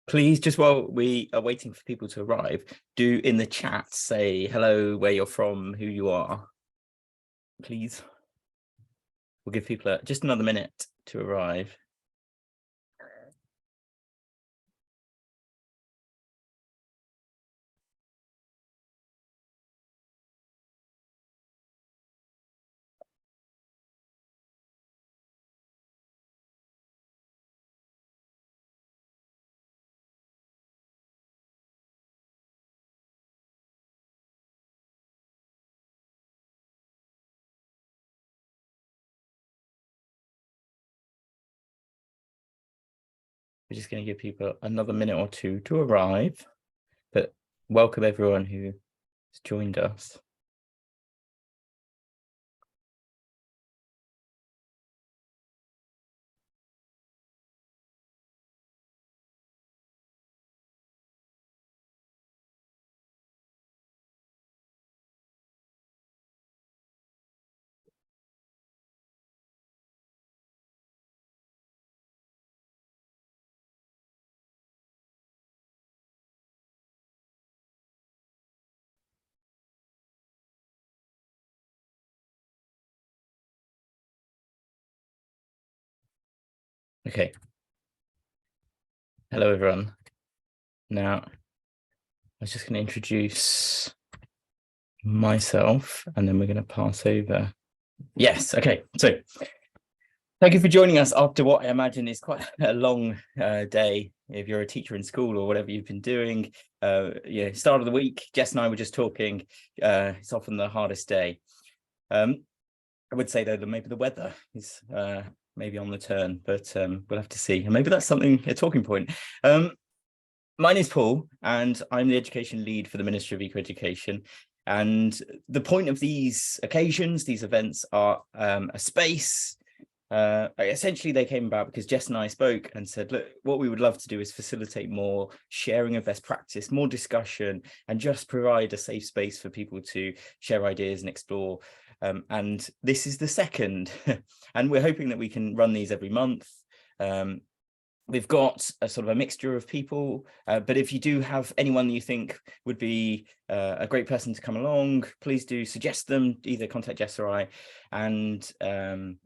Please, just while we are waiting for people to arrive, do in the chat say hello, where you're from, who you are. Please. We'll give people just another minute to arrive. We're just going to give people another minute or two to arrive, but welcome everyone who has joined us. Okay. Hello, everyone. Now, I was just going to introduce myself, and then we're going to pass over. Yes, okay. So thank you for joining us after what I imagine is quite a long day. If you're a teacher in school or whatever you've been doing, start of the week, Jess and I were just talking. It's often the hardest day. I would say, though, that maybe the weather is maybe on the turn, but we'll have to see. And maybe that's something, a talking point. My name's Paul, and I'm the education lead for the Ministry of Eco-Education. And the point of these occasions, these events, are a space. Essentially, they came about because Jess and I spoke and said, look, what we would love to do is facilitate more sharing of best practice, more discussion, and just provide a safe space for people to share ideas and explore. And this is the second, and we're hoping that we can run these every month. We've got a sort of a mixture of people, but if you do have anyone that you think would be a great person to come along, please do suggest them, either contact Jess or I. And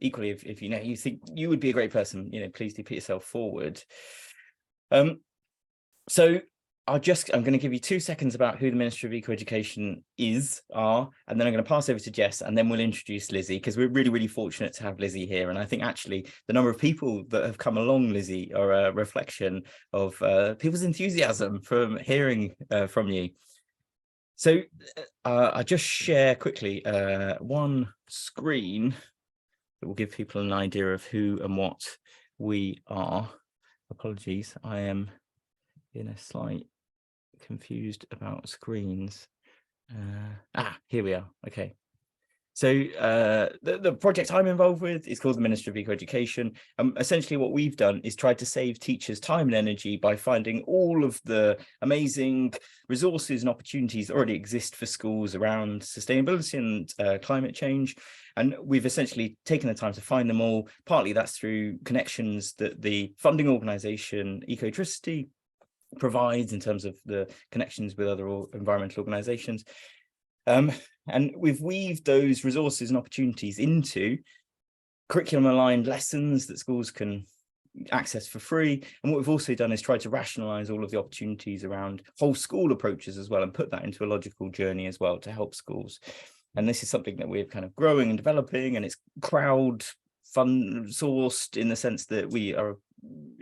equally, if you think you would be a great person, please do put yourself forward. So I'm going to give you 2 seconds about who the Ministry of Eco-Education are, and then I'm going to pass over to Jess, and then we'll introduce Lizzie, because we're really, really fortunate to have Lizzie here. And I think actually the number of people that have come along, Lizzie, are a reflection of people's enthusiasm from hearing from you. So I'll just share quickly one screen that will give people an idea of who and what we are. Apologies, I am in a slight confused about screens. Here we are. Okay. So the project I'm involved with is called the Ministry of Eco-Education. Essentially what we've done is tried to save teachers time and energy by finding all of the amazing resources and opportunities that already exist for schools around sustainability and climate change. And we've essentially taken the time to find them all. Partly that's through connections that the funding organisation Ecotricity provides in terms of the connections with other environmental organizations. And we've weaved those resources and opportunities into curriculum aligned lessons that schools can access for free. And what we've also done is try to rationalize all of the opportunities around whole school approaches as well, and put that into a logical journey as well to help schools. And this is something that we're kind of growing and developing, and it's crowd fund sourced in the sense that we are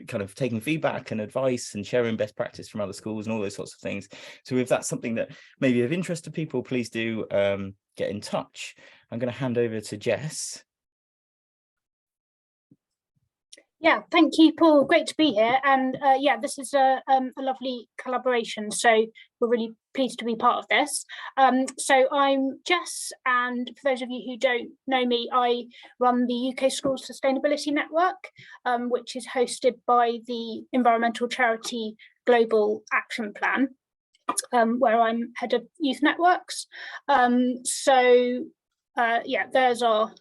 kind of taking feedback and advice and sharing best practice from other schools and all those sorts of things. So if that's something that may be of interest to people, please do get in touch. I'm going to hand over to Jess. Yeah, thank you, Paul. Great to be here. And yeah, this is a lovely collaboration. So we're really pleased to be part of this. So I'm Jess, and for those of you who don't know me, I run the UK Schools Sustainability Network, which is hosted by the environmental charity Global Action Plan, where I'm head of youth networks. Yeah, there's our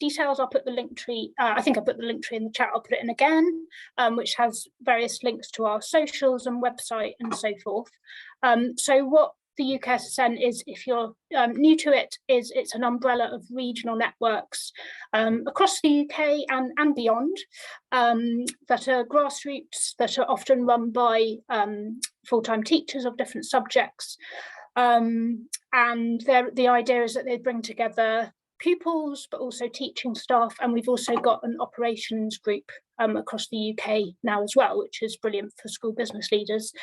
details. I'll put the link tree, I think I put the link tree in the chat, I'll put it in again, which has various links to our socials and website and so forth. So what the UKSSN is, if you're new to it, is it's an umbrella of regional networks across the UK and beyond, that are grassroots, that are often run by full-time teachers of different subjects. And the idea is that they bring together pupils, but also teaching staff, and we've also got an operations group across the UK now as well, which is brilliant for school business leaders.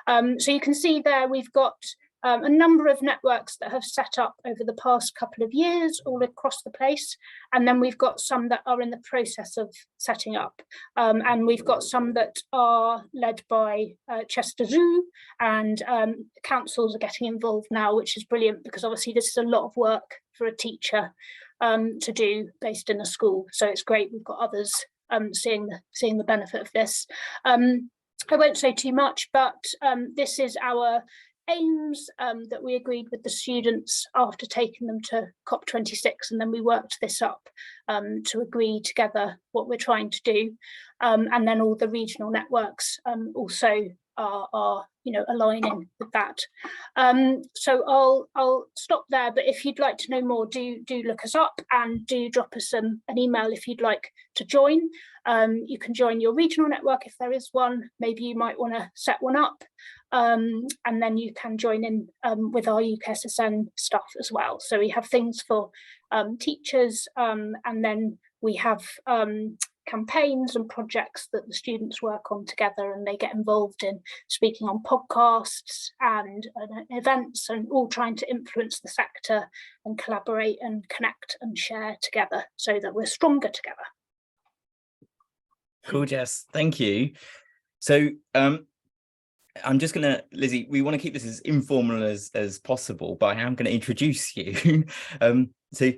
So you can see there we've got a number of networks that have set up over the past couple of years all across the place, and then we've got some that are in the process of setting up, and we've got some that are led by Chester Zoo, and councils are getting involved now, which is brilliant, because obviously this is a lot of work for a teacher to do based in a school, so it's great we've got others seeing the benefit of this. I won't say too much, but this is our aims that we agreed with the students after taking them to COP26, and then we worked this up to agree together what we're trying to do, and then all the regional networks also are aligning with that. So I'll stop there, but if you'd like to know more, do look us up, and do drop us an email if you'd like to join. You can join your regional network if there is one. Maybe you might want to set one up, and then you can join in with our UKSSN stuff as well. So we have things for teachers, and then we have campaigns and projects that the students work on together, and they get involved in speaking on podcasts and events, and all trying to influence the sector and collaborate and connect and share together so that we're stronger together. Cool, Jess, thank you. So I'm just gonna, Lizzie, we want to keep this as informal as possible, but I am going to introduce you. So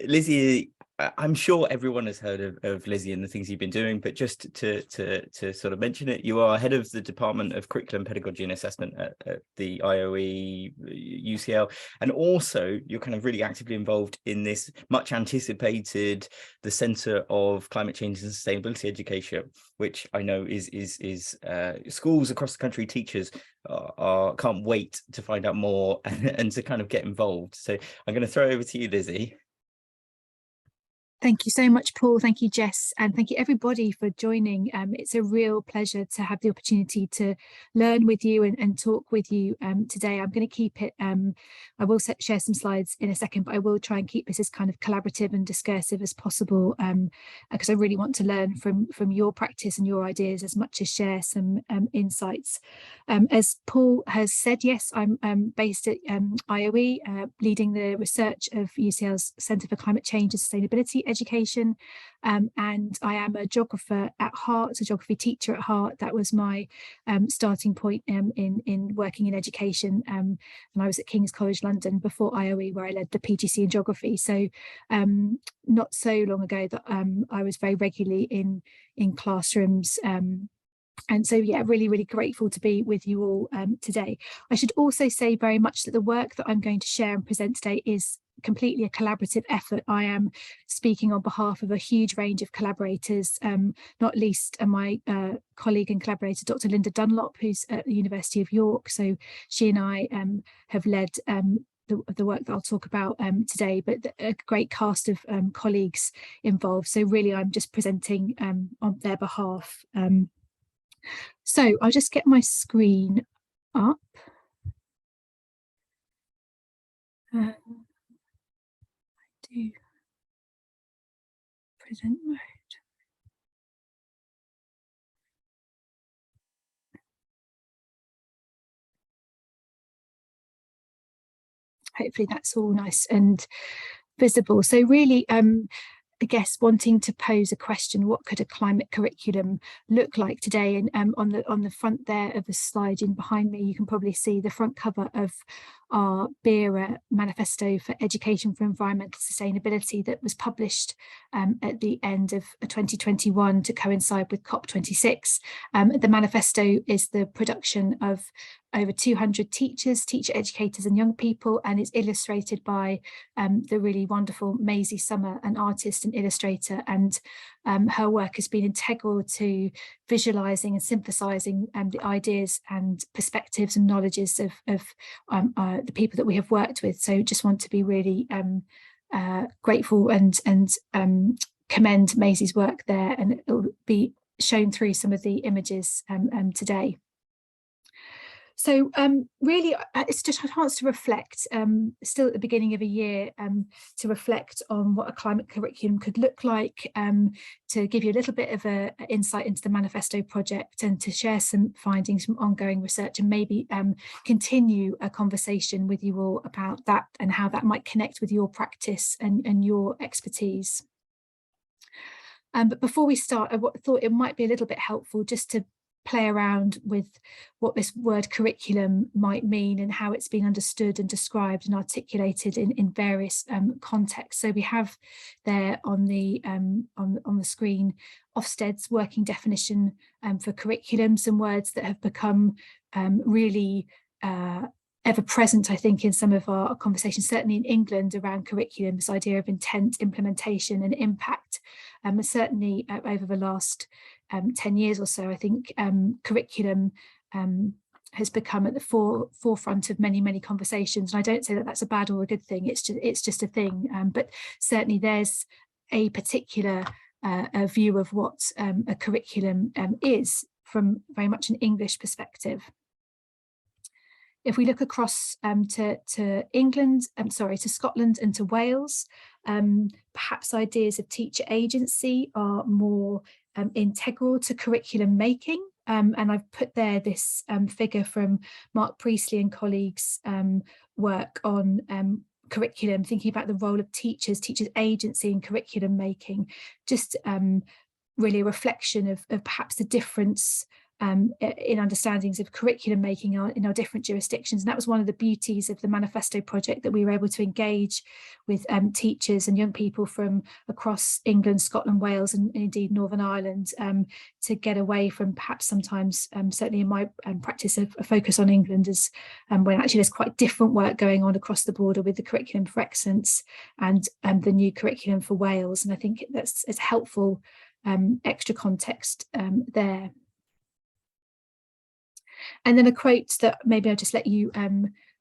Lizzie, I'm sure everyone has heard of Lizzie and the things you've been doing, but just to sort of mention it, you are head of the Department of Curriculum, Pedagogy and Assessment at the IOE UCL, and also you're kind of really actively involved in this much anticipated, the Centre of Climate Change and Sustainability Education, which I know is schools across the country, teachers can't wait to find out more and to kind of get involved. So I'm going to throw it over to you, Lizzie. Thank you so much, Paul. Thank you, Jess, and thank you everybody for joining. It's a real pleasure to have the opportunity to learn with you and talk with you today. I'm going to keep it, I will share some slides in a second, but I will try and keep this as kind of collaborative and discursive as possible, because I really want to learn from your practice and your ideas as much as share some insights. As Paul has said, yes, I'm based at IOE, leading the research of UCL's Centre for Climate Change and Sustainability Education, and I am a geographer at heart, a geography teacher at heart. That was my starting point in working in education, and I was at King's College London before IOE, where I led the PGC in geography. So not so long ago that I was very regularly in classrooms, and so, yeah, really, really grateful to be with you all today. I should also say very much that the work that I'm going to share and present today is completely a collaborative effort. I am speaking on behalf of a huge range of collaborators, not least my colleague and collaborator, Dr. Linda Dunlop, who's at the University of York. So she and I have led the work that I'll talk about today, but a great cast of colleagues involved. So really, I'm just presenting on their behalf. So I'll just get my screen up. I do present mode. Hopefully that's all nice and visible. So really, I guess wanting to pose a question: what could a climate curriculum look like today? And on the front there of the slide in behind me, you can probably see the front cover of our BERA Manifesto for Education for Environmental Sustainability that was published at the end of 2021 to coincide with COP26. The manifesto is the production of over 200 teachers, teacher educators and young people, and it's illustrated by the really wonderful Maisie Summer, an artist and illustrator, and her work has been integral to visualising and synthesising the ideas and perspectives and knowledges of the people that we have worked with. So just want to be really grateful and commend Maisie's work there, and it will be shown through some of the images today. So really, it's just a chance to reflect, still at the beginning of a year, to reflect on what a climate curriculum could look like, to give you a little bit of an insight into the manifesto project, and to share some findings from ongoing research, and maybe continue a conversation with you all about that and how that might connect with your practice and your expertise. But before we start, I thought it might be a little bit helpful just to play around with what this word curriculum might mean and how it's been understood and described and articulated in various contexts. So we have there on the screen Ofsted's working definition for curriculum, some words that have become really ever present, I think, in some of our conversations, certainly in England around curriculum, this idea of intent, implementation and impact. And certainly over the last 10 years or so, I think curriculum has become at the forefront of many conversations. And I don't say that that's a bad or a good thing, it's just a thing. But certainly there's a particular view of what a curriculum is from very much an English perspective. If we look across to England, to Scotland and to Wales, perhaps ideas of teacher agency are more integral to curriculum making. And I've put there this figure from Mark Priestley and colleagues' work on curriculum, thinking about the role of teachers agency in curriculum making, just really a reflection of perhaps the difference in understandings of curriculum making in our different jurisdictions. And that was one of the beauties of the manifesto project, that we were able to engage with teachers and young people from across England, Scotland, Wales and indeed Northern Ireland, to get away from perhaps sometimes, certainly in my practice, of a focus on England, as when actually there's quite different work going on across the border with the curriculum for excellence and the new curriculum for Wales. And I think it's helpful extra context there. And then a quote that maybe I'll just let you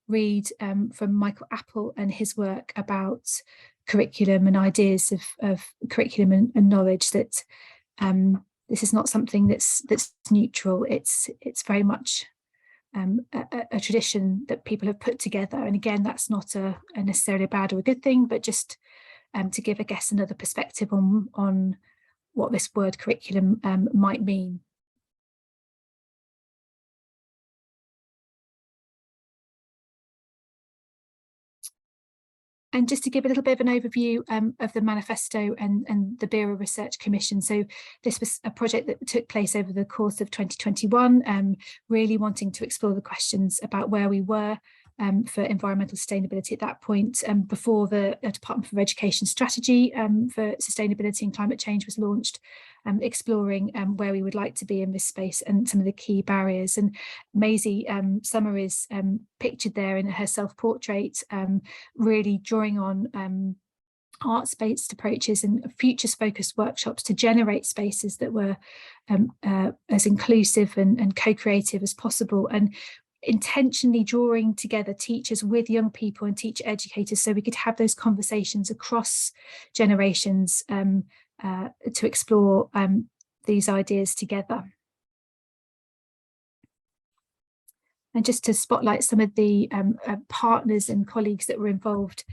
read from Michael Apple and his work about curriculum and ideas of curriculum and knowledge, that this is not something that's neutral. It's very much a tradition that people have put together. And again, that's not a necessarily a bad or a good thing, but just to give, I guess, another perspective on what this word curriculum might mean. And just to give a little bit of an overview of the manifesto and the BERA Research Commission. So this was a project that took place over the course of 2021, really wanting to explore the questions about where we were for environmental sustainability at that point, before the Department for Education strategy for sustainability and climate change was launched, exploring where we would like to be in this space and some of the key barriers. And Maisie Summer is pictured there in her self-portrait, really drawing on arts-based approaches and futures-focused workshops to generate spaces that were as inclusive and co-creative as possible, and intentionally drawing together teachers with young people and teacher educators so we could have those conversations across generations to explore these ideas together. And just to spotlight some of the partners and colleagues that were involved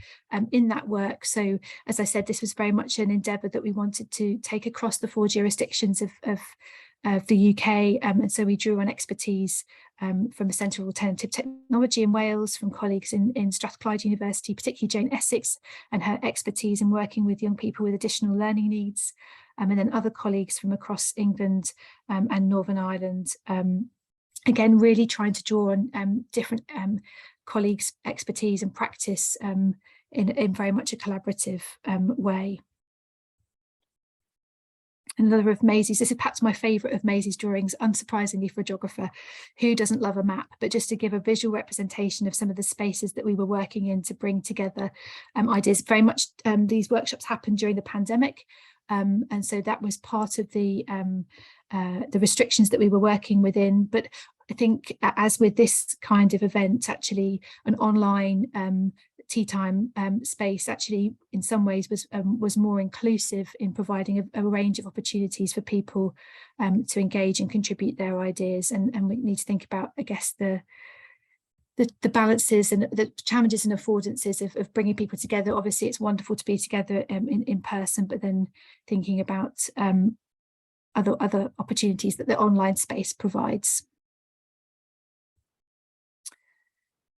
in that work. So, as I said, this was very much an endeavour that we wanted to take across the 4 jurisdictions of the UK, and so we drew on expertise from the Centre of Alternative Technology in Wales, from colleagues in Strathclyde University, particularly Jane Essex and her expertise in working with young people with additional learning needs, and then other colleagues from across England and Northern Ireland. Again, really trying to draw on different colleagues' expertise and practice in very much a collaborative way. Another of Maisie's, this is perhaps my favourite of Maisie's drawings, unsurprisingly for a geographer. Who doesn't love a map? But just to give a visual representation of some of the spaces that we were working in to bring together ideas. Very much these workshops happened during the pandemic, and so that was part of the restrictions that we were working within. But I think, as with this kind of event, actually an online tea time space actually in some ways was more inclusive in providing a range of opportunities for people to engage and contribute their ideas, and we need to think about, I guess, the balances and the challenges and affordances of bringing people together. Obviously it's wonderful to be together in person, but then thinking about other opportunities that the online space provides.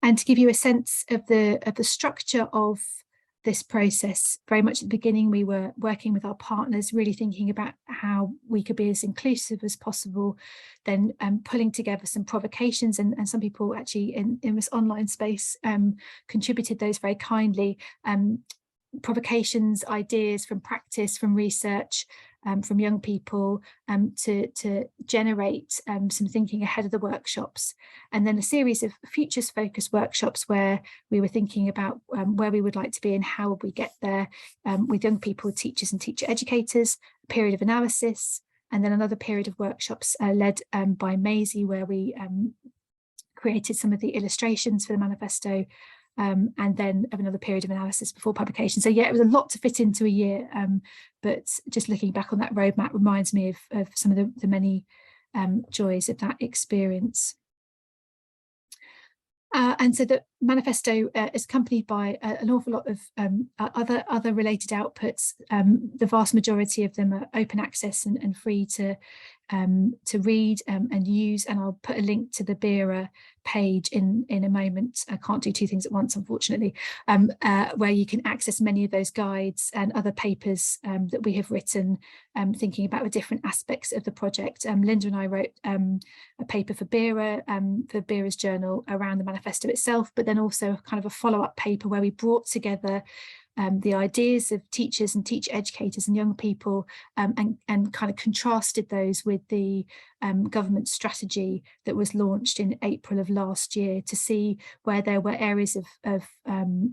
And to give you a sense of the structure of this process, very much at the beginning we were working with our partners, really thinking about how we could be as inclusive as possible, then pulling together some provocations, and some people actually in this online space contributed those very kindly. Provocations, ideas from practice, from research, from young people, to generate some thinking ahead of the workshops, and then a series of futures focused workshops where we were thinking about where we would like to be and how would we get there, with young people, teachers and teacher educators, a period of analysis, and then another period of workshops led by Maisie, where we created some of the illustrations for the manifesto, and then of another period of analysis before publication. So yeah, it was a lot to fit into a year, but just looking back on that roadmap reminds me of some of the many joys of that experience. And so the manifesto is accompanied by an awful lot of other related outputs. The vast majority of them are open access and free to read and use, and I'll put a link to the BERA page in a moment. I can't do two things at once, unfortunately, where you can access many of those guides and other papers that we have written, thinking about the different aspects of the project. Linda and I wrote a paper for BERA, for BERA's journal, around the manifesto itself, but then also kind of a follow-up paper where we brought together the ideas of teachers and teacher educators and young people, and kind of contrasted those with the government strategy that was launched in April of last year, to see where there were areas of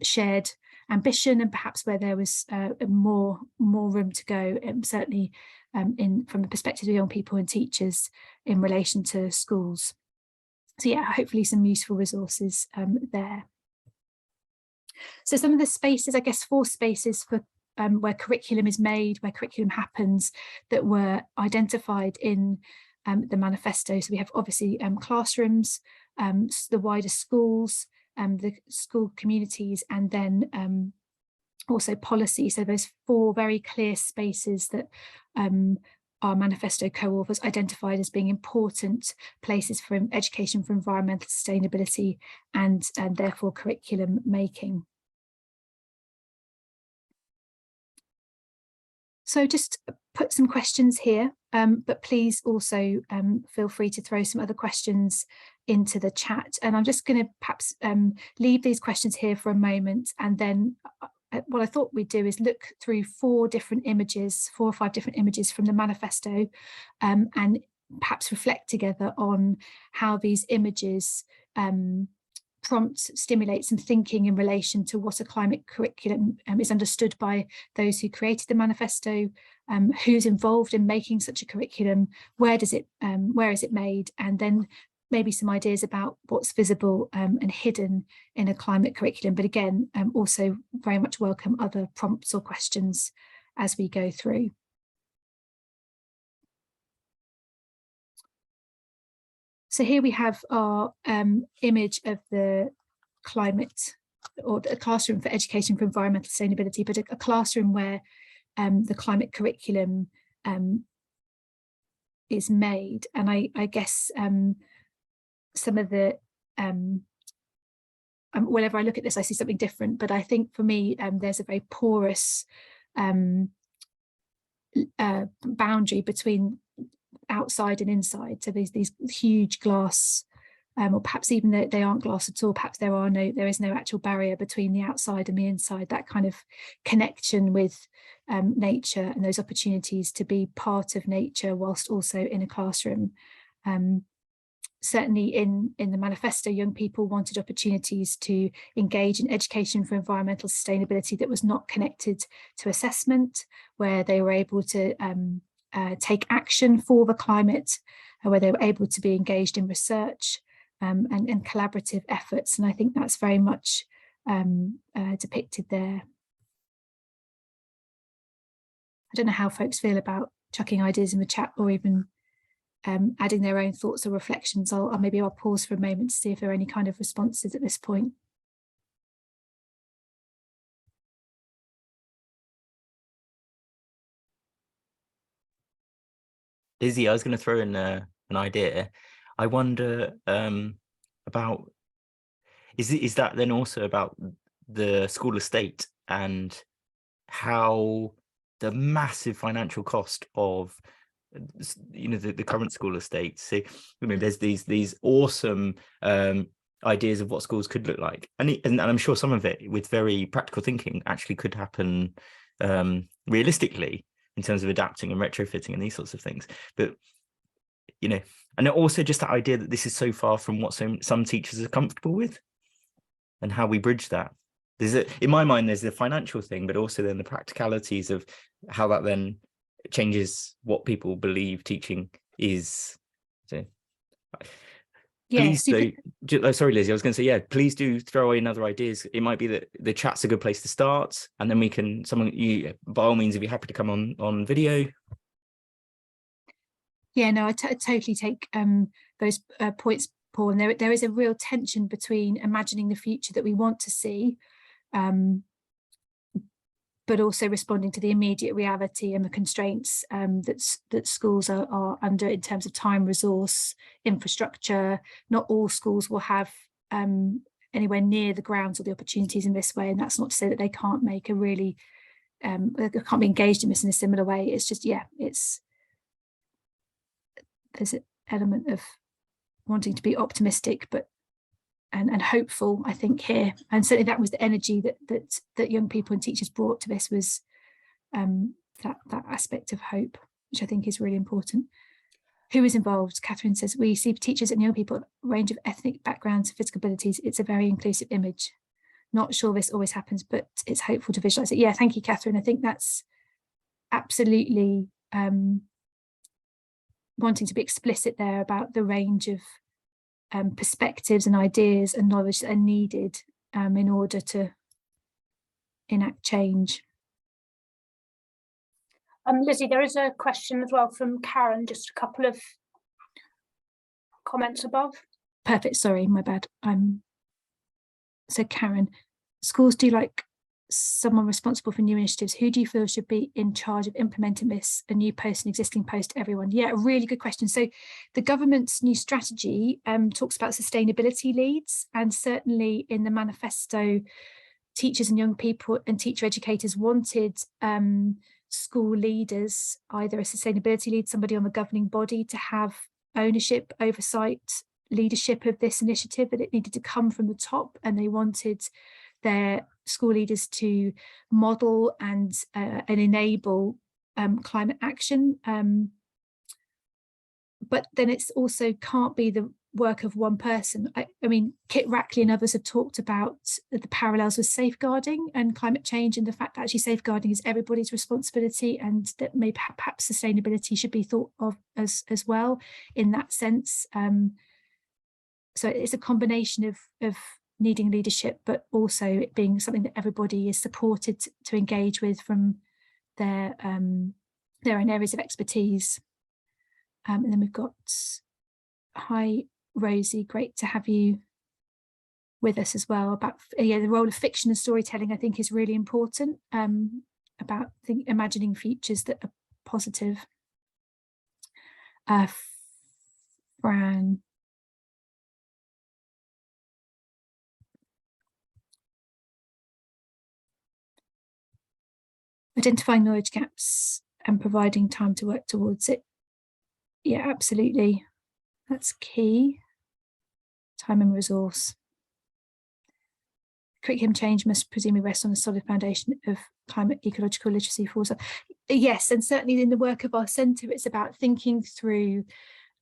shared ambition, and perhaps where there was more room to go, certainly from the perspective of young people and teachers in relation to schools. So yeah, hopefully some useful resources there. So some of the spaces, I guess 4 spaces for where curriculum is made, where curriculum happens, that were identified in the manifesto. So we have obviously classrooms, the wider schools, the school communities, and then also policy. So there's 4 very clear spaces that our manifesto co-authors identified as being important places for education for environmental sustainability and therefore curriculum making. So just put some questions here, but please also feel free to throw some other questions into the chat. And I'm just going to perhaps leave these questions here for a moment, and then what I thought we'd do is look through 4 or 5 different images from the manifesto, and perhaps reflect together on how these images stimulate some thinking in relation to what a climate curriculum is understood by those who created the manifesto, who's involved in making such a curriculum, where is it made, and then maybe some ideas about what's visible and hidden in a climate curriculum. But again, also very much welcome other prompts or questions as we go through. So here we have our image of the climate, or a classroom for education for environmental sustainability, but a classroom where the climate curriculum is made. And I guess some of the, whenever I look at this, I see something different, but I think for me, there's a very porous boundary between outside and inside. So there's these huge glass or perhaps even that they aren't glass at all, perhaps there is no actual barrier between the outside and the inside, that kind of connection with nature and those opportunities to be part of nature whilst also in a classroom. Certainly in the manifesto, young people wanted opportunities to engage in education for environmental sustainability that was not connected to assessment, where they were able to take action for the climate, where they were able to be engaged in research and collaborative efforts. And I think that's very much depicted there. I don't know how folks feel about chucking ideas in the chat or even adding their own thoughts or reflections. Maybe I'll pause for a moment to see if there are any kind of responses at this point. Lizzie, I was going to throw in an idea. I wonder about, is that then also about the school estate and how the massive financial cost of the current school estate. So there's these awesome ideas of what schools could look like, and I'm sure some of it with very practical thinking actually could happen realistically in terms of adapting and retrofitting and these sorts of things. But and also just that idea that this is so far from what some teachers are comfortable with, and how we bridge that. In my mind, there's the financial thing, but also then the practicalities of how that then changes what people believe teaching is. So please sorry Lizzie, I was going to say, yeah, please do throw in other ideas. It might be that the chat's a good place to start, and then we can, by all means, if you're happy to come on video. Yeah, no, I totally take those points, Paul, and there is a real tension between imagining the future that we want to see, but also responding to the immediate reality and the constraints that schools are under in terms of time, resource, infrastructure. Not all schools will have anywhere near the grounds or the opportunities in this way, and that's not to say that they can't make a really, they can't be engaged in this in a similar way. It's just, yeah, there's an element of wanting to be optimistic, but and hopeful, I think, here. And certainly that was the energy that young people and teachers brought to this, was that aspect of hope, which I think is really important. Who is involved? Catherine says, we see teachers and young people, a range of ethnic backgrounds, physical abilities. It's a very inclusive image. Not sure this always happens, but it's hopeful to visualize it. Yeah, thank you, Catherine. I think that's absolutely wanting to be explicit there about the range of perspectives and ideas and knowledge that are needed in order to enact change. Lizzie, there is a question as well from Karen, just a couple of comments above. Perfect, sorry, my bad. So Karen, schools do like someone responsible for new initiatives. Who do you feel should be in charge of implementing this? A new post, an existing post, everyone? Yeah, a really good question. So the government's new strategy talks about sustainability leads, and certainly in the manifesto, teachers and young people and teacher educators wanted school leaders, either a sustainability lead, somebody on the governing body, to have ownership, oversight, leadership of this initiative, that it needed to come from the top, and they wanted their school leaders to model and enable climate action. But then it's also can't be the work of one person. I mean, Kit Rackley and others have talked about the parallels with safeguarding and climate change, and the fact that actually safeguarding is everybody's responsibility, and that maybe perhaps sustainability should be thought of as well in that sense. So it's a combination of needing leadership, but also it being something that everybody is supported to engage with from their own areas of expertise. And then we've got, hi Rosie, great to have you with us as well. About the role of fiction and storytelling, I think, is really important, about imagining futures that are positive. Fran. Identifying knowledge gaps and providing time to work towards it. Yeah, absolutely. That's key. time and resource. Curriculum change must presumably rest on a solid foundation of climate ecological literacy for all. Yes, and certainly in the work of our centre, it's about thinking through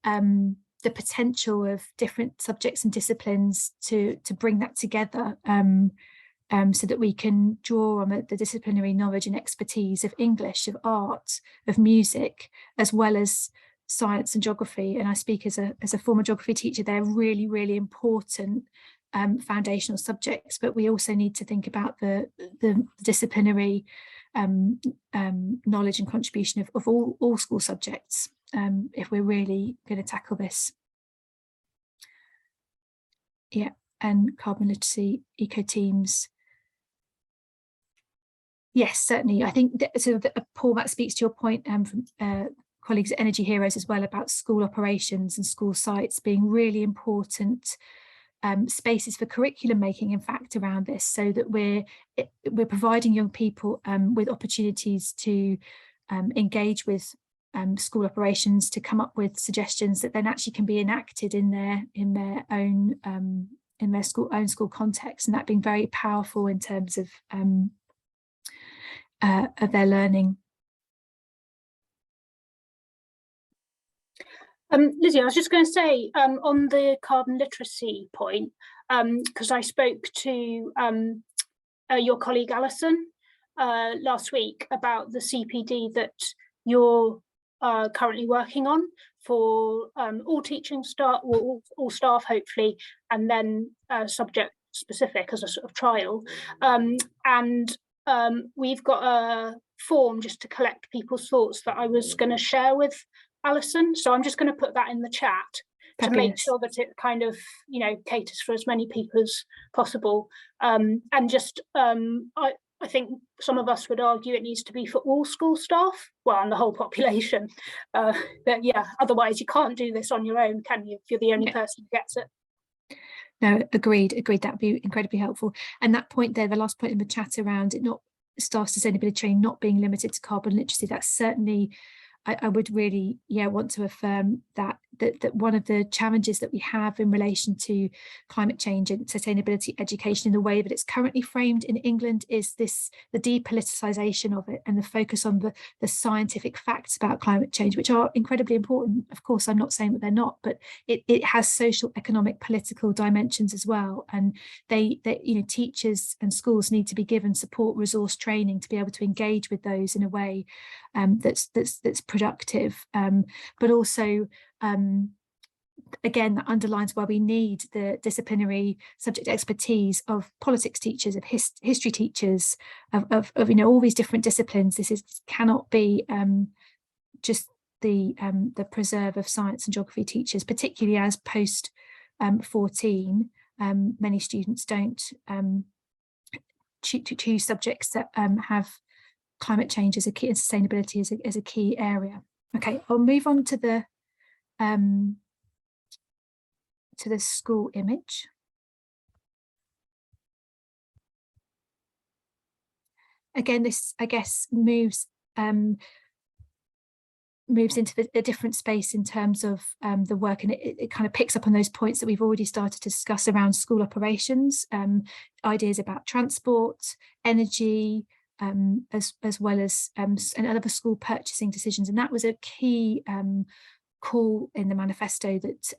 the potential of different subjects and disciplines to bring that together, so that we can draw on the disciplinary knowledge and expertise of English, of art, of music, as well as science and geography. And I speak as a former geography teacher. They're really, really important foundational subjects, but we also need to think about the disciplinary knowledge and contribution of all school subjects if we're really going to tackle this. Yeah, and carbon literacy, eco teams. Yes, certainly. I think that, so that, Paul, that speaks to your point from colleagues at Energy Heroes as well, about school operations and school sites being really important spaces for curriculum making, in fact, around this, so that we're providing young people with opportunities to engage with school operations, to come up with suggestions that then actually can be enacted in their own school context, and that being very powerful in terms of their learning. Lizzie, I was just going to say on the carbon literacy point, because I spoke to your colleague Alison last week about the CPD that you're currently working on for all teaching staff, all staff hopefully, and then subject specific as a sort of trial. And we've got a form just to collect people's thoughts that I was going to share with Alison, so I'm just going to put that in the chat to make sure that it kind of, you know, caters for as many people as possible. And just I think some of us would argue it needs to be for all school staff, well, and the whole population. But yeah, otherwise you can't do this on your own, can you, if you're the only person who gets it? No, agreed. That'd be incredibly helpful. And that point there, the last point in the chat around it, not staff sustainability training not being limited to carbon literacy, that's certainly, I would really, want to affirm that one of the challenges that we have in relation to climate change and sustainability education in the way that it's currently framed in England is the depoliticisation of it and the focus on the scientific facts about climate change, which are incredibly important. Of course, I'm not saying that they're not, but it has social, economic, political dimensions as well. And they teachers and schools need to be given support, resource, training to be able to engage with those in a way that's productive, but also again, that underlines why we need the disciplinary subject expertise of politics teachers, of history teachers, of all these different disciplines. This cannot be just the preserve of science and geography teachers, particularly as post 14 many students don't choose subjects that have climate change as a key and sustainability as a key area. Okay, I'll move on to the school image. Again, this, I guess, moves into a different space in terms of the work, and it kind of picks up on those points that we've already started to discuss around school operations, ideas about transport, energy, as well as and other school purchasing decisions. And that was a key call in the manifesto, that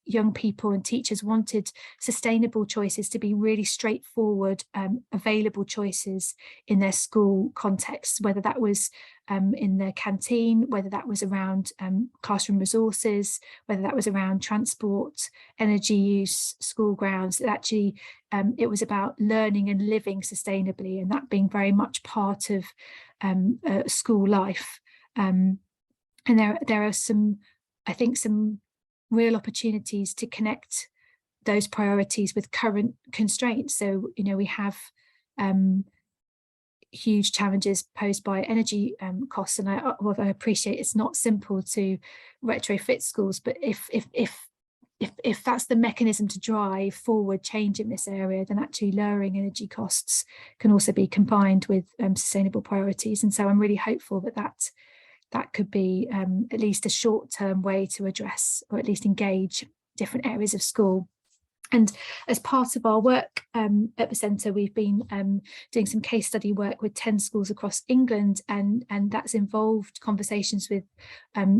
young people and teachers wanted sustainable choices to be really straightforward, available choices in their school context, whether that was in their canteen, whether that was around classroom resources, whether that was around transport, energy use, school grounds. Actually, it was about learning and living sustainably, and that being very much part of school life. And there are some, I think, some real opportunities to connect those priorities with current constraints. So, we have huge challenges posed by energy costs, and I appreciate it's not simple to retrofit schools, but if that's the mechanism to drive forward change in this area, then actually lowering energy costs can also be combined with sustainable priorities. And so I'm really hopeful that could be at least a short-term way to address, or at least engage, different areas of school. And as part of our work at the centre, we've been doing some case study work with 10 schools across England, and that's involved conversations with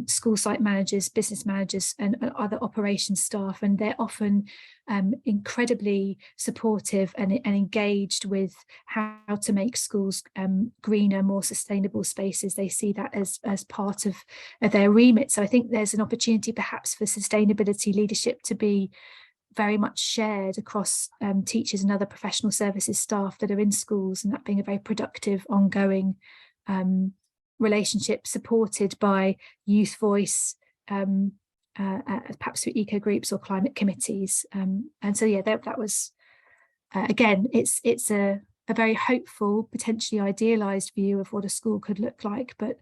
school site managers, business managers and other operations staff, and they're often incredibly supportive and engaged with how to make schools greener, more sustainable spaces. They see that as part of their remit. So I think there's an opportunity perhaps for sustainability leadership to be very much shared across teachers and other professional services staff that are in schools, and that being a very productive, ongoing relationship supported by youth voice, perhaps through eco groups or climate committees. And so, yeah, that was, again, it's a very hopeful, potentially idealised view of what a school could look like, but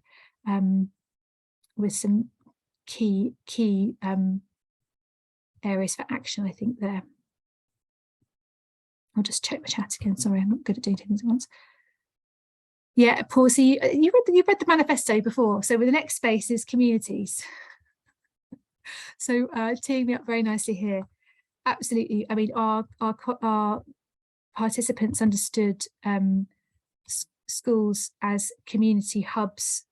with some key areas for action, I think, there. I'll just check the chat again. Sorry, I'm not good at doing things at once. Yeah, Paul, so you read the manifesto before. So with the next space is communities. So teeing me up very nicely here. Absolutely. I mean, our participants understood schools as community hubs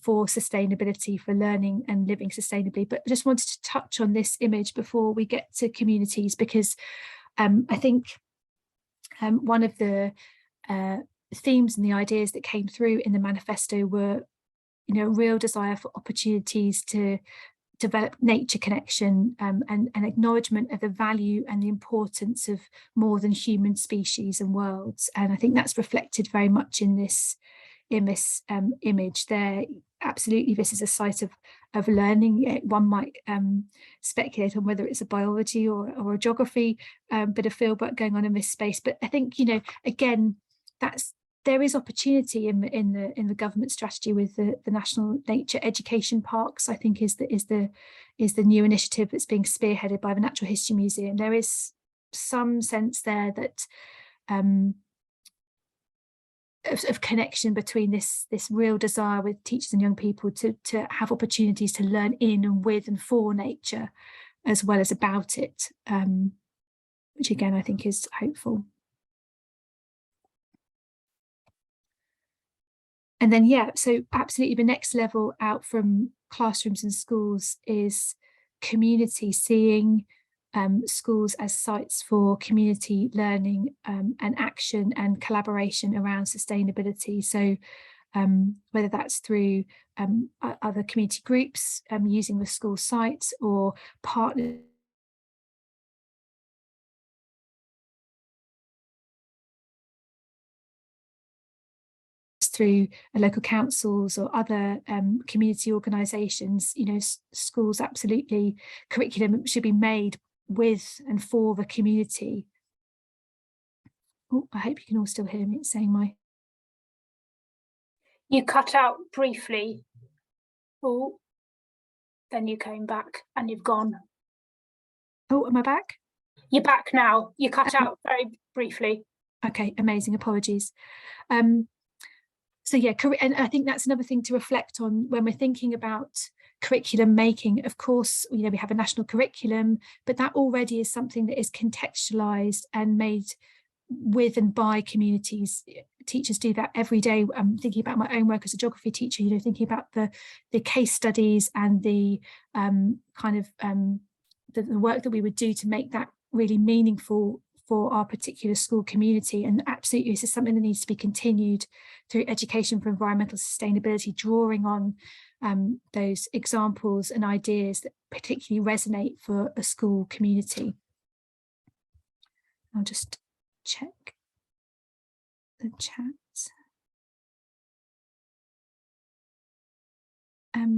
for sustainability, for learning and living sustainably. But I just wanted to touch on this image before we get to communities, because I think one of the themes and the ideas that came through in the manifesto were, you know, a real desire for opportunities to develop nature connection and acknowledgement of the value and the importance of more than human species and worlds. And I think that's reflected very much in this image there. Absolutely, this is a site of learning. One might speculate on whether it's a biology or a geography bit of fieldwork going on in this space. But I think, you know, again, there is opportunity in the government strategy with the National Nature Education Parks. I think is the new initiative that's being spearheaded by the Natural History Museum. There is some sense there that of connection between this real desire with teachers and young people to have opportunities to learn in and with and for nature, as well as about it, which again I think is hopeful. And then, yeah, so absolutely the next level out from classrooms and schools is community, seeing schools as sites for community learning and action and collaboration around sustainability. So whether that's through other community groups using the school sites, or partners through local councils or other community organisations. You know, schools, absolutely, curriculum should be made with and for the community. Oh, I hope you can all still hear me. It's saying my... You cut out briefly. Oh, then you came back and you've gone. Oh, am I back? You're back now. You cut out very briefly. Okay, amazing. Apologies. So yeah, and I think that's another thing to reflect on when we're thinking about curriculum making. Of course, you know, we have a national curriculum, but that already is something that is contextualized and made with and by communities. Teachers do that every day. I'm thinking about my own work as a geography teacher, you know, thinking about the case studies and the the work that we would do to make that really meaningful for our particular school community. And absolutely, this is something that needs to be continued through education for environmental sustainability, drawing on those examples and ideas that particularly resonate for a school community. I'll just check the chat.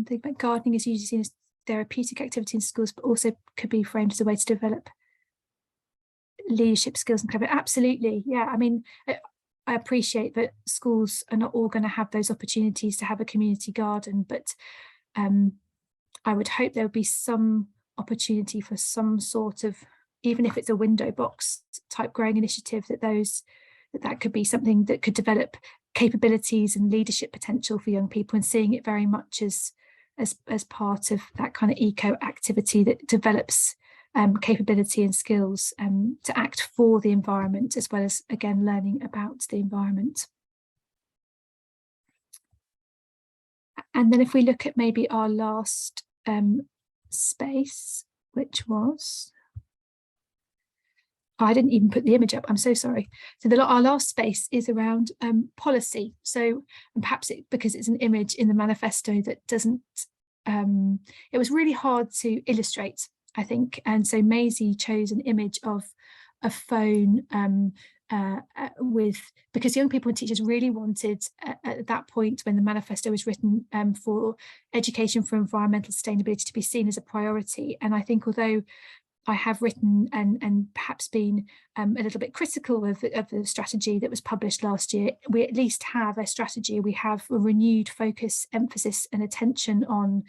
Think about gardening is usually seen as therapeutic activity in schools, but also could be framed as a way to develop leadership skills and clever. Absolutely, yeah. I mean, I appreciate that schools are not all going to have those opportunities to have a community garden, but I would hope there would be some opportunity for some sort of, even if it's a window box type growing initiative, that could be something that could develop capabilities and leadership potential for young people, and seeing it very much as part of that kind of eco activity that develops capability and skills to act for the environment, as well as, again, learning about the environment. And then if we look at maybe our last space, which was, I didn't even put the image up, I'm so sorry. So our last space is around policy. So, and perhaps because it's an image in the manifesto that doesn't, it was really hard to illustrate, I think. And so Maisie chose an image of a phone because young people and teachers really wanted at that point when the manifesto was written for education for environmental sustainability to be seen as a priority. And I think although I have written and perhaps been a little bit critical of the strategy that was published last year, we at least have a strategy. We have a renewed focus, emphasis and attention on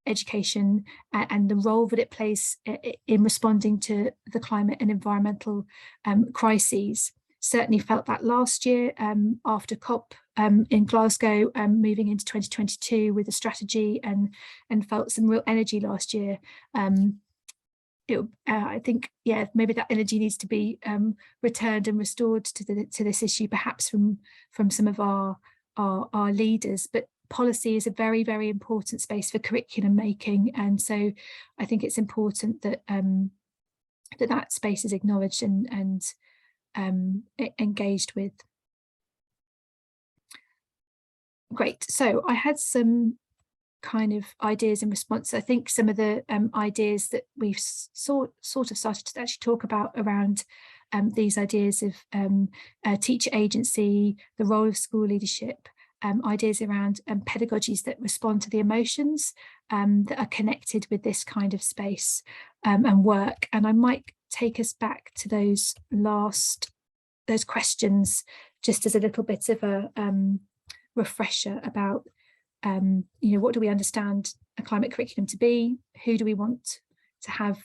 education and the role that it plays in responding to the climate and environmental crises. Certainly felt that last year after COP in Glasgow, moving into 2022 with a strategy, and felt some real energy last year. I think, yeah, maybe that energy needs to be returned and restored to this issue, perhaps from some of our leaders. But policy is a very, very important space for curriculum making, and so I think it's important that that space is acknowledged and engaged with. Great. So I had some kind of ideas in response. I think some of the ideas that we've sort of started to actually talk about around these ideas of teacher agency, the role of school leadership, ideas around pedagogies that respond to the emotions that are connected with this kind of space and work. And I might take us back to those questions just as a little bit of a refresher about what do we understand a climate curriculum to be, who do we want to have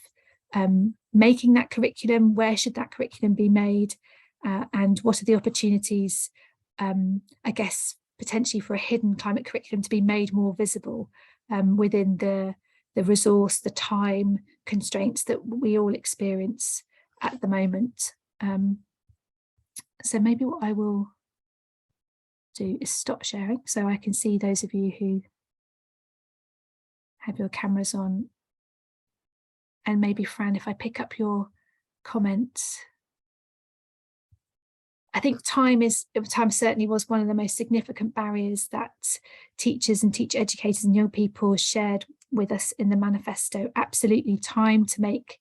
making that curriculum, where should that curriculum be made, and what are the opportunities, I guess, potentially for a hidden climate curriculum to be made more visible within the resource, the time constraints that we all experience at the moment. So maybe what I will do is stop sharing so I can see those of you who have your cameras on, and maybe Fran, if I pick up your comments. I think time certainly was one of the most significant barriers that teachers and teacher educators and young people shared with us in the manifesto. Absolutely, time to make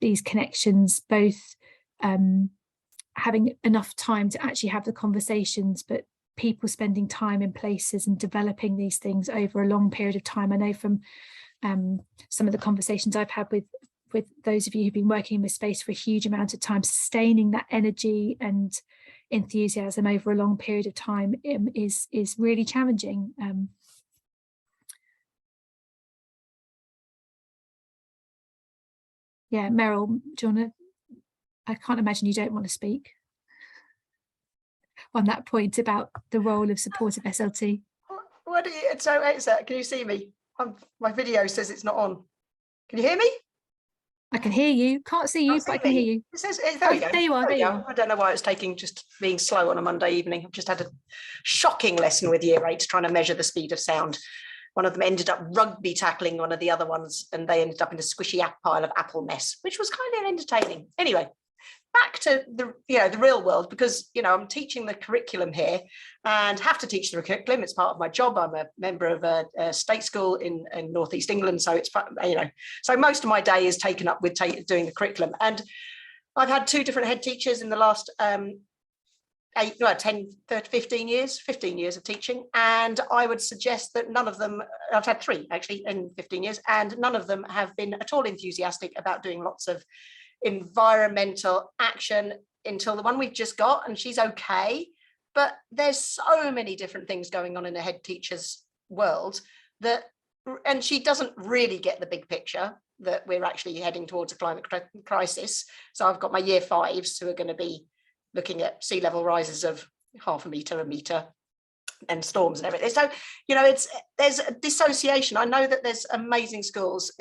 these connections, both having enough time to actually have the conversations, but people spending time in places and developing these things over a long period of time. I know from some of the conversations I've had with those of you who've been working in this space for a huge amount of time, sustaining that energy and enthusiasm over a long period of time is really challenging. Yeah, Meryl, do you want to? I can't imagine you don't want to speak on that point about the role of supportive SLT. What do you, so can you see me? My video says it's not on. Can you hear me? I can hear you. Can't see you, but I can hear you. It says, there we go. There you are. There you are. I don't know why it's taking, just being slow on a Monday evening. I've just had a shocking lesson with year 8s trying to measure the speed of sound. One of them ended up rugby tackling one of the other ones, and they ended up in a squishy pile of apple mess, which was kind of entertaining. Anyway, back to the real world, because I'm teaching the curriculum here and have to teach the curriculum. It's part of my job. I'm a member of a state school in northeast England, so it's so most of my day is taken up with doing the curriculum. And I've had 2 different head teachers in the last 15 years of teaching, and I would suggest that none of them, I've had 3 actually in 15 years, and none of them have been at all enthusiastic about doing lots of environmental action until the one we've just got, and she's okay, but there's so many different things going on in a head teacher's world and she doesn't really get the big picture that we're actually heading towards a climate crisis. So I've got my year 5s who are going to be looking at sea level rises of 0.5 metre, and storms and everything. So, you know, there's a dissociation. I know that there's amazing schools.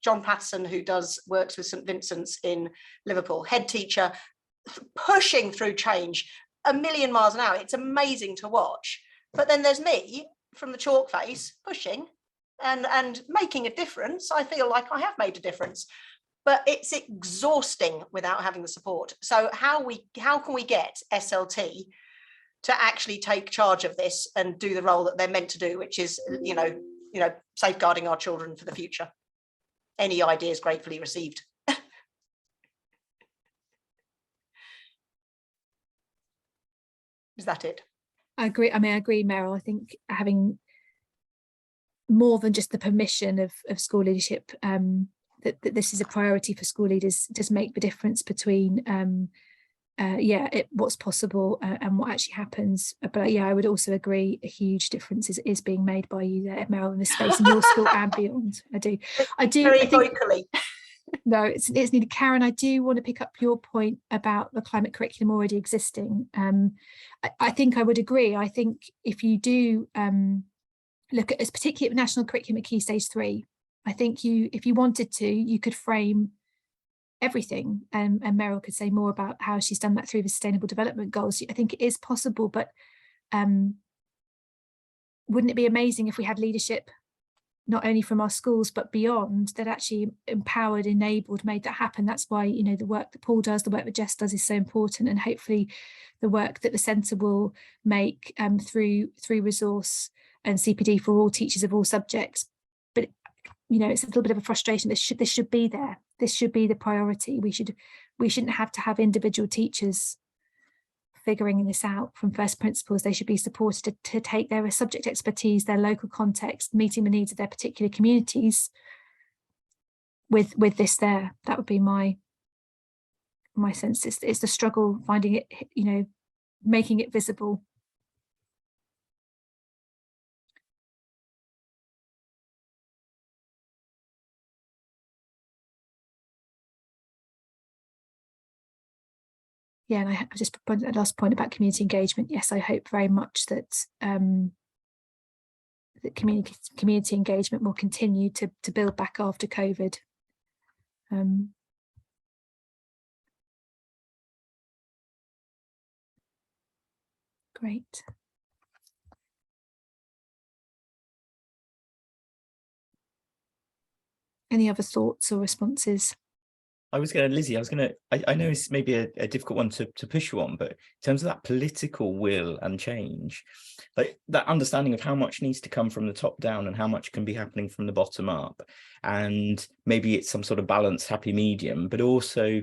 John Patterson, who works with St Vincent's in Liverpool, head teacher, pushing through change a million miles an hour. It's amazing to watch. But then there's me from the chalk face pushing and making a difference. I feel like I have made a difference, but it's exhausting without having the support. So how can we get SLT to actually take charge of this and do the role that they're meant to do, which is, you know, safeguarding our children for the future? Any ideas gratefully received. Is that it? I agree. I agree, Meryl. I think having more than just the permission of school leadership, that this is a priority for school leaders, does make the difference between what's possible and what actually happens. But yeah, I would also agree a huge difference is being made by you there, Meryl, in the space in your school and beyond. I do. Very vocally. No, it's needed. Karen, I do want to pick up your point about the climate curriculum already existing. I think I would agree. I think if you do look at, particularly at national curriculum at Key Stage 3, I think if you wanted to, you could frame everything, and Meryl could say more about how she's done that through the Sustainable Development Goals. I think it is possible, but wouldn't it be amazing if we had leadership not only from our schools but beyond, that actually empowered, enabled, made that happen? That's why, you know, the work that Paul does, the work that Jess does, is so important, and hopefully the work that the centre will make through resource and CPD for all teachers of all subjects. But you know, it's a little bit of a frustration. This should be there. This should be the priority. We shouldn't have to have individual teachers figuring this out from first principles. They should be supported to take their subject expertise, their local context, meeting the needs of their particular communities with this there. That would be my sense. It's the struggle finding it, you know, making it visible. Yeah, and I just put that last point about community engagement. Yes, I hope very much that that community engagement will continue to build back after COVID. Great. Any other thoughts or responses? Lizzie, I know it's maybe a difficult one to push you on, but in terms of that political will and change, like that understanding of how much needs to come from the top down and how much can be happening from the bottom up, and maybe it's some sort of balanced, happy medium, but also,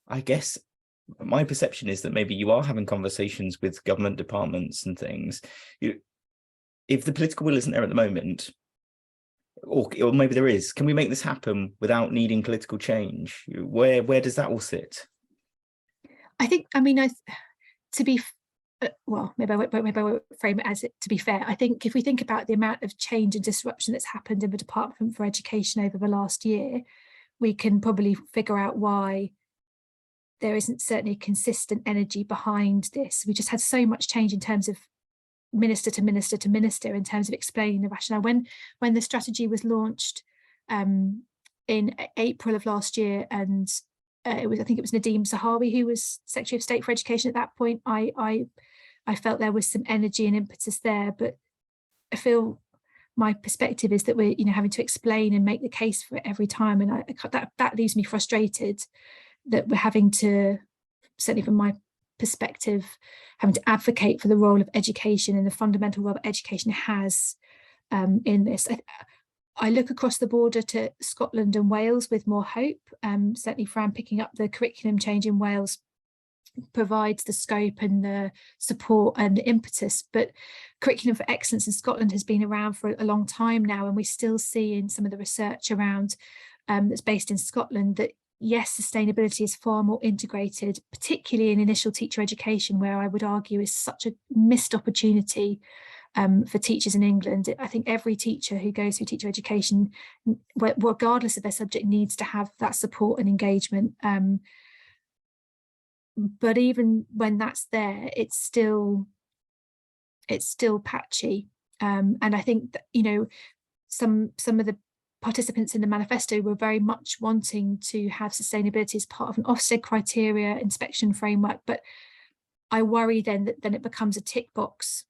I guess, my perception is that maybe you are having conversations with government departments and things. If the political will isn't there at the moment, or maybe there is, can we make this happen without needing political change? Where does that all sit? I think, I mean, well, maybe I won't frame it as it, to be fair. I think if we think about the amount of change and disruption that's happened in the Department for Education over the last year, we can probably figure out why there isn't certainly consistent energy behind this. We just had so much change in terms of minister to minister to minister in terms of explaining the rationale. When the strategy was launched in April of last year, and I think it was Nadeem Zahawi who was Secretary of State for Education at that point, I felt there was some energy and impetus there, but I feel my perspective is that we're, you know, having to explain and make the case for it every time, and that leaves me frustrated that we're having to, certainly from my perspective, having to advocate for the role of education and the fundamental role that education has in this. I look across the border to Scotland and Wales with more hope. Certainly Fran picking up the curriculum change in Wales provides the scope and the support and the impetus, but Curriculum for Excellence in Scotland has been around for a long time now, and we still see in some of the research around that's based in Scotland that yes, sustainability is far more integrated, particularly in initial teacher education, where I would argue is such a missed opportunity for teachers in England. I think every teacher who goes through teacher education, regardless of their subject, needs to have that support and engagement. But even when that's there, it's still it's still patchy. And I think that, you know, some of the participants in the manifesto were very much wanting to have sustainability as part of an Ofsted criteria inspection framework, but I worry then that then it becomes a tick box,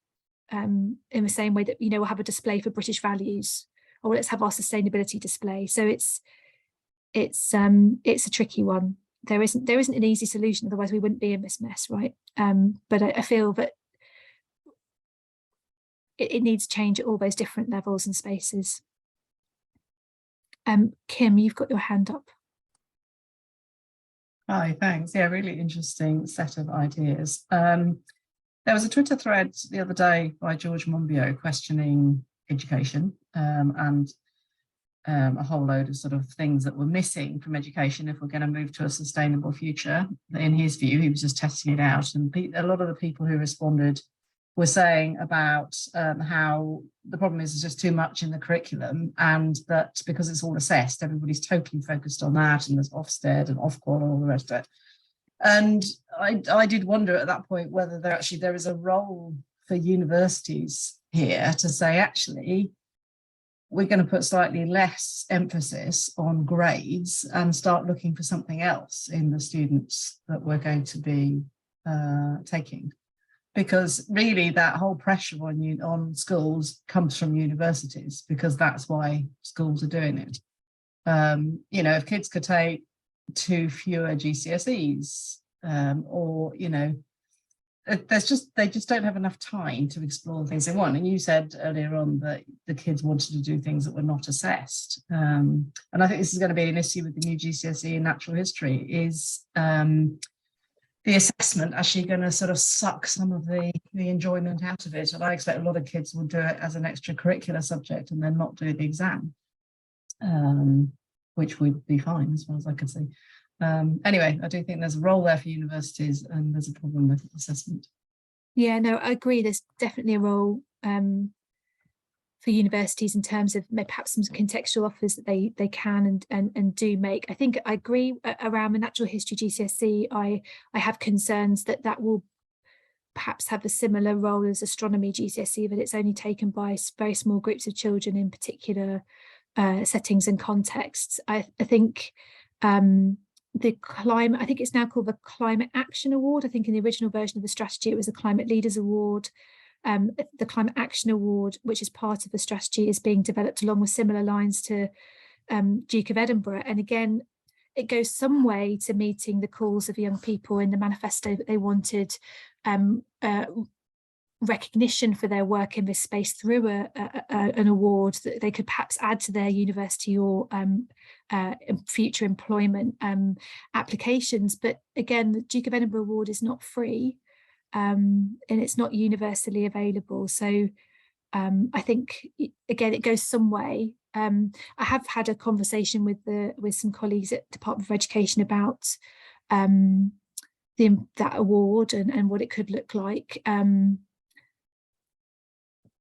in the same way that, you know, we'll have a display for British values, or let's have our sustainability display. So it's a tricky one. There isn't an easy solution, otherwise we wouldn't be in this mess, right? But I feel that it needs change at all those different levels and spaces. Kim, you've got your hand up. Hi, thanks. Yeah, really interesting set of ideas. There was a Twitter thread the other day by George Monbiot questioning education, and a whole load of sort of things that were missing from education if we're going to move to a sustainable future. In his view, he was just testing it out, and a lot of the people who responded were saying about how the problem is just too much in the curriculum, and that because it's all assessed, everybody's totally focused on that, and there's Ofsted and Ofqual and all the rest of it. And I did wonder at that point whether there is a role for universities here to say, actually, we're going to put slightly less emphasis on grades and start looking for something else in the students that we're going to be taking. Because really that whole pressure on schools comes from universities, because that's why schools are doing it. You know, if kids could take 2 fewer GCSEs, or, you know, they just don't have enough time to explore things they want. And you said earlier on that the kids wanted to do things that were not assessed. And I think this is going to be an issue with the new GCSE in natural history, is the assessment actually going to sort of suck some of the enjoyment out of it. And I expect a lot of kids will do it as an extracurricular subject and then not do the exam, which would be fine as far as I can see. Anyway, I do think there's a role there for universities, and there's a problem with assessment. Yeah, no, I agree. There's definitely a role for universities in terms of perhaps some contextual offers that they can and do make. I think I agree around the natural history GCSE. I have concerns that will perhaps have a similar role as astronomy GCSE, that it's only taken by very small groups of children in particular settings and contexts. I think the climate, I think it's now called the Climate Action Award. I think in the original version of the strategy, it was a Climate Leaders Award. The Climate Action Award, which is part of the strategy, is being developed along with similar lines to Duke of Edinburgh. And again, it goes some way to meeting the calls of young people in the manifesto that they wanted recognition for their work in this space through an award that they could perhaps add to their university or future employment applications. But again, the Duke of Edinburgh Award is not free, and it's not universally available. So I think, again, it goes some way. I have had a conversation with some colleagues at Department of Education about that award and what it could look like.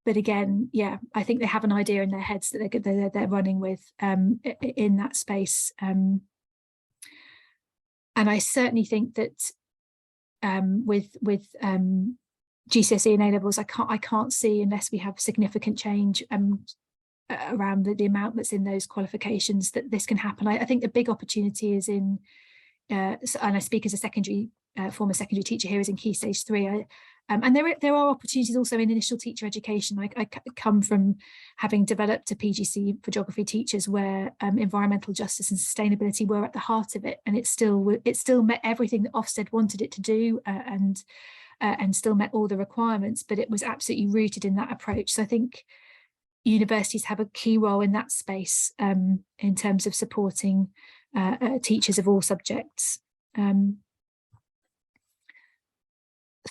But again, yeah, I think they have an idea in their heads that they're running with in that space. And I certainly think that with GCSE and A-levels, I can't see, unless we have significant change around the amount that's in those qualifications, that this can happen. I think the big opportunity is in, and I speak as a former secondary teacher here, is in Key Stage 3. And there are opportunities also in initial teacher education. I come from having developed a PGC for geography teachers where environmental justice and sustainability were at the heart of it, and it still met everything that Ofsted wanted it to do, and still met all the requirements, but it was absolutely rooted in that approach. So I think universities have a key role in that space in terms of supporting teachers of all subjects.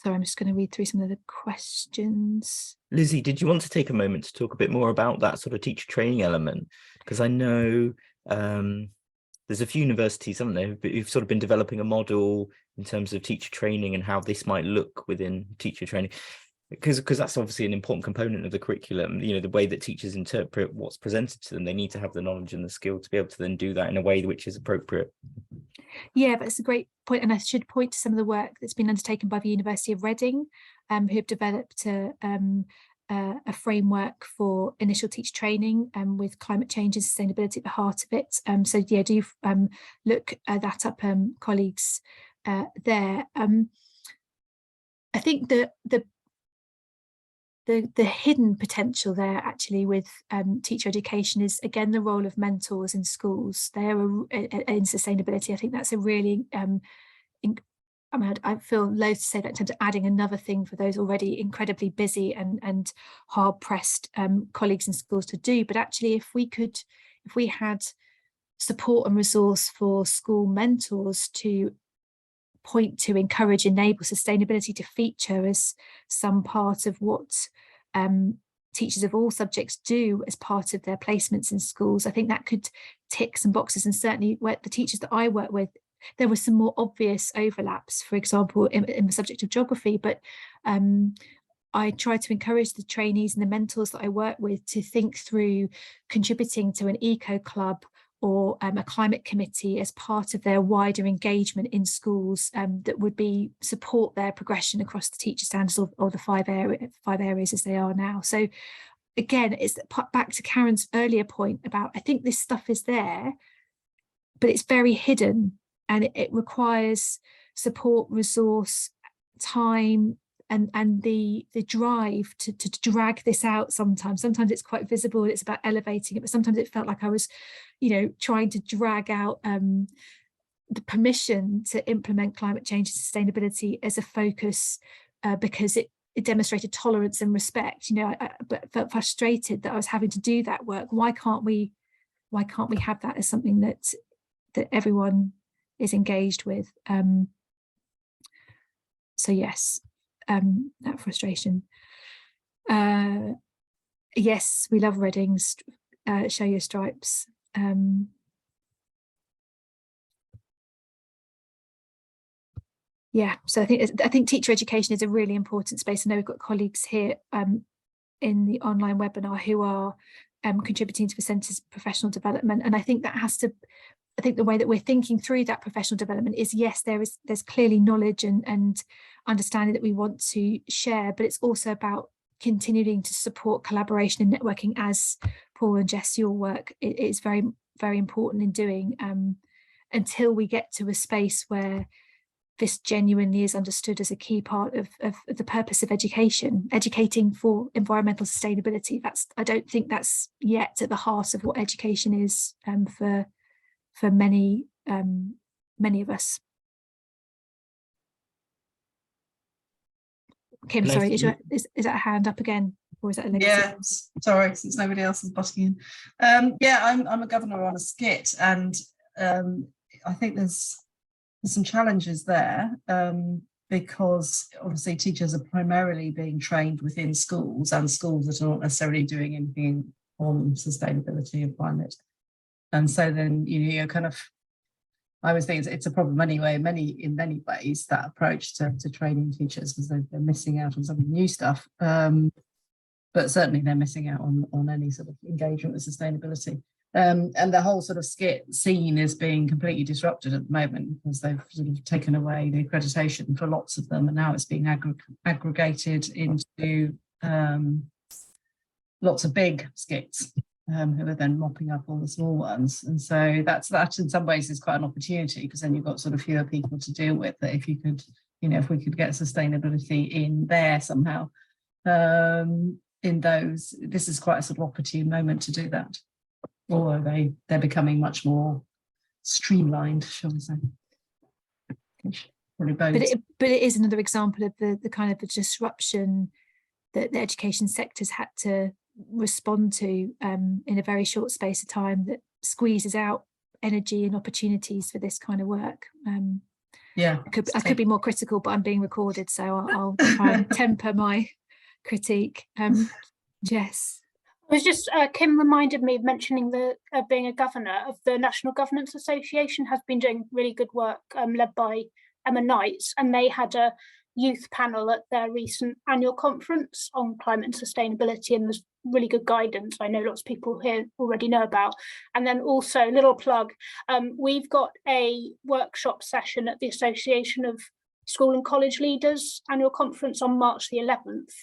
So I'm just going to read through some of the questions. Lizzie, did you want to take a moment to talk a bit more about that sort of teacher training element? Because I know there's a few universities, haven't there, who've sort of been developing a model in terms of teacher training and how this might look within teacher training. Because that's obviously an important component of the curriculum, you know, the way that teachers interpret what's presented to them. They need to have the knowledge and the skill to be able to then do that in a way which is appropriate. Yeah, that's a great point, and I should point to some of the work that's been undertaken by the University of Reading, who have developed a framework for initial teacher training with climate change and sustainability at the heart of it. So yeah, do look that up, colleagues there. I think that the hidden potential there actually with teacher education is again the role of mentors in schools. They're in sustainability. I think that's a really I mean, I feel loath to say that in terms of adding another thing for those already incredibly busy and hard-pressed colleagues in schools to do. But actually, if we had support and resource for school mentors to point to, encourage, enable sustainability to feature as some part of what teachers of all subjects do as part of their placements in schools, I think that could tick some boxes. And certainly where the teachers that I work with, there were some more obvious overlaps, for example, in the subject of geography, but I try to encourage the trainees and the mentors that I work with to think through contributing to an eco club or a climate committee as part of their wider engagement in schools that would be support their progression across the teacher standards or the five areas as they are now. So again, it's back to Karen's earlier point about, I think this stuff is there, but it's very hidden and it requires support, resource, time, and the drive to drag this out sometimes. Sometimes it's quite visible, it's about elevating it, but sometimes it felt like I was, trying to drag out the permission to implement climate change and sustainability as a focus because it demonstrated tolerance and respect. But felt frustrated that I was having to do that work. Why can't we have that as something that everyone is engaged with? So yes. That frustration. Yes, we love Readings. Show your stripes. Yeah, so I think teacher education is a really important space. I know we've got colleagues here in the online webinar who are contributing to the Centre's professional development, and I think that has to. I think the way that we're thinking through that professional development is, yes, there's clearly knowledge and understanding that we want to share, but it's also about continuing to support collaboration and networking, as Paul and Jess, your work is very, very important in doing, until we get to a space where this genuinely is understood as a key part of the purpose of education, educating for environmental sustainability. I don't think that's yet at the heart of what education is for many of us. Kim, sorry, is that a hand up again, or is that a legacy? Yeah, sorry, since nobody else is butting in. Yeah, I'm a governor on a skit, and I think there's some challenges there because obviously teachers are primarily being trained within schools, and schools that are not necessarily doing anything on sustainability and climate. And so then kind of, I always think it's a problem anyway, in many ways, that approach to training teachers, because they're missing out on some of the new stuff. But certainly they're missing out on any sort of engagement with sustainability. And the whole sort of skit scene is being completely disrupted at the moment because they've sort of taken away the accreditation for lots of them, and now it's being aggregated into lots of big skits. Who are then mopping up all the small ones. And so that in some ways is quite an opportunity, because then you've got sort of fewer people to deal with. That if you could, if we could get sustainability in there somehow, in those, this is quite a sort of opportune moment to do that. Although they're becoming much more streamlined, shall we say. But it is another example of the kind of the disruption that the education sector's had to respond to in a very short space of time, that squeezes out energy and opportunities for this kind of work. Yeah, I could be more critical, but I'm being recorded, so I'll try and temper my critique. Jess. I was just, Kim reminded me of mentioning being a governor of the National Governance Association has been doing really good work led by Emma Knights, and they had a youth panel at their recent annual conference on climate and sustainability, and there's really good guidance I know lots of people here already know about. And then also, little plug, we've got a workshop session at the Association of School and College Leaders annual conference on March the 11th,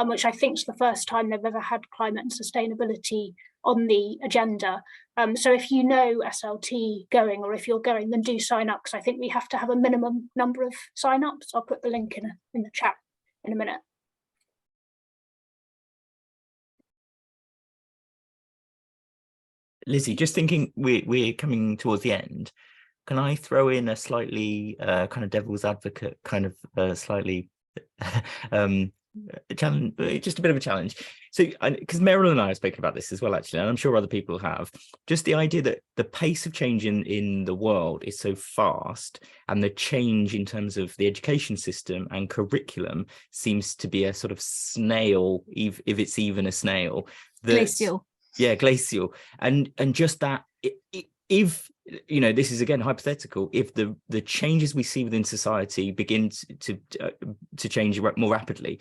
which I think is the first time they've ever had climate and sustainability on the agenda. So if you know SLT going, or if you're going, then do sign up, because I think we have to have a minimum number of sign-ups. I'll put the link in the chat in a minute. Lizzie, just thinking we're coming towards the end, can I throw in a slightly kind of devil's advocate, kind of slightly a challenge, just a bit of a challenge? So, because Meryl and I have spoken about this as well, actually, and I'm sure other people have, just the idea that the pace of change in the world is so fast, and the change in terms of the education system and curriculum seems to be a sort of snail, if it's even a snail. Glacial. Yeah, glacial. And just that, if, you know, this is again hypothetical, if the changes we see within society begin to change more rapidly,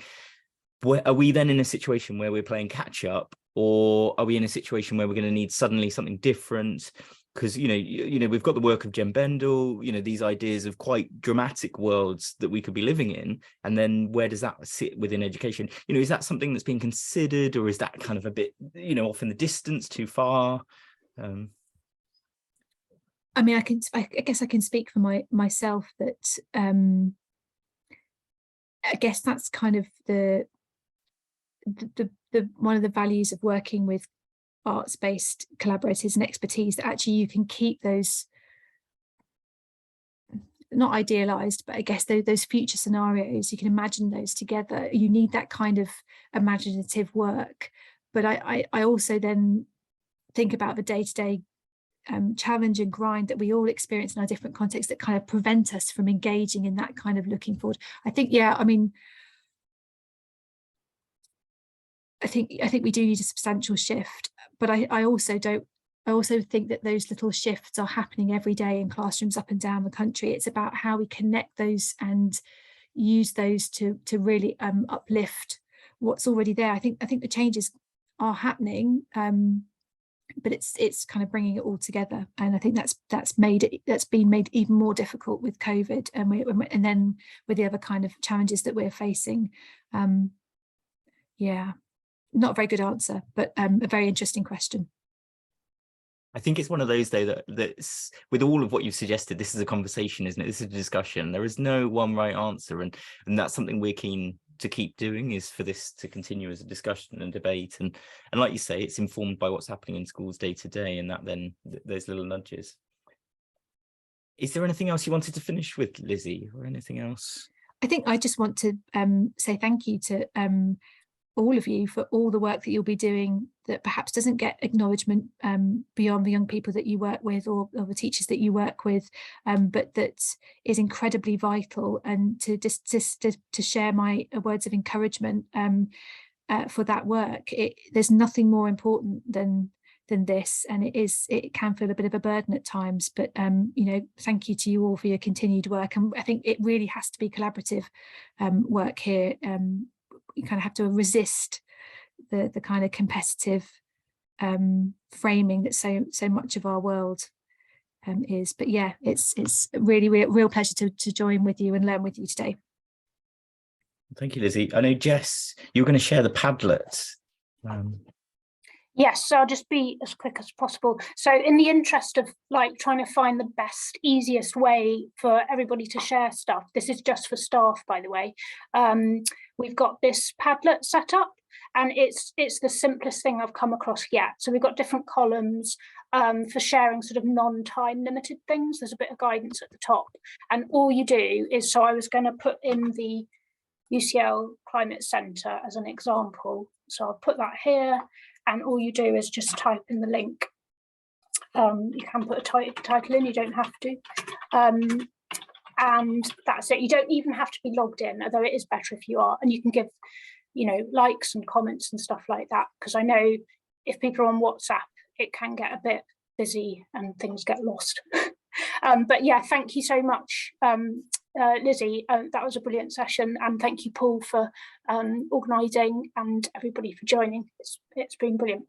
are we then in a situation where we're playing catch up, or are we in a situation where we're going to need suddenly something different? Because you know we've got the work of Jem Bendel, you know, these ideas of quite dramatic worlds that we could be living in, and then where does that sit within education? You know, is that something that's being considered, or is that kind of a bit, you know, off in the distance, too far? I mean, I guess I can speak for myself that I guess that's kind of the one of the values of working with arts-based collaborators and expertise, that actually you can keep those, not idealized, but I guess those future scenarios, you can imagine those together. You need that kind of imaginative work. But I also then think about the day-to-day challenge and grind that we all experience in our different contexts that kind of prevent us from engaging in that kind of looking forward. I think, yeah, I mean, I think we do need a substantial shift, but I also think that those little shifts are happening every day in classrooms up and down the country. It's about how we connect those and use those to really uplift what's already there. I think the changes are happening, but it's kind of bringing it all together, and I think that's been made even more difficult with COVID, and then with the other kind of challenges that we're facing. Yeah. Not a very good answer, but a very interesting question. I think it's one of those, though, that's with all of what you've suggested, this is a conversation, isn't it? This is a discussion. There is no one right answer, and that's something we're keen to keep doing, is for this to continue as a discussion and debate. And like you say, it's informed by what's happening in schools day to day, and that then those little nudges. Is there anything else you wanted to finish with, Lizzie, or anything else? I think I just want to say thank you to all of you for all the work that you'll be doing that perhaps doesn't get acknowledgement beyond the young people that you work with, or the teachers that you work with, but that is incredibly vital. And to share my words of encouragement for that work, there's nothing more important than this, and it can feel a bit of a burden at times, but you know, thank you to you all for your continued work. And I think it really has to be collaborative work here. You kind of have to resist the kind of competitive framing that so much of our world is. But yeah, it's really real pleasure to join with you and learn with you today. Thank you, Lizzie. I know, Jess, you're going to share the Padlet. Yes, so I'll just be as quick as possible. So in the interest of like trying to find the best, easiest way for everybody to share stuff, this is just for staff, by the way, we've got this Padlet set up, and it's the simplest thing I've come across yet. So we've got different columns for sharing sort of non-time limited things. There's a bit of guidance at the top, and all you do is, so I was going to put in the UCL Climate Centre as an example. So I'll put that here, and all you do is just type in the link. You can put a title in, you don't have to. And that's it. You don't even have to be logged in, although it is better if you are. And you can give, you know, likes and comments and stuff like that, because I know if people are on WhatsApp, it can get a bit busy and things get lost. But yeah, thank you so much Lizzie, that was a brilliant session, and thank you, Paul, for organising, and everybody for joining. It's been brilliant.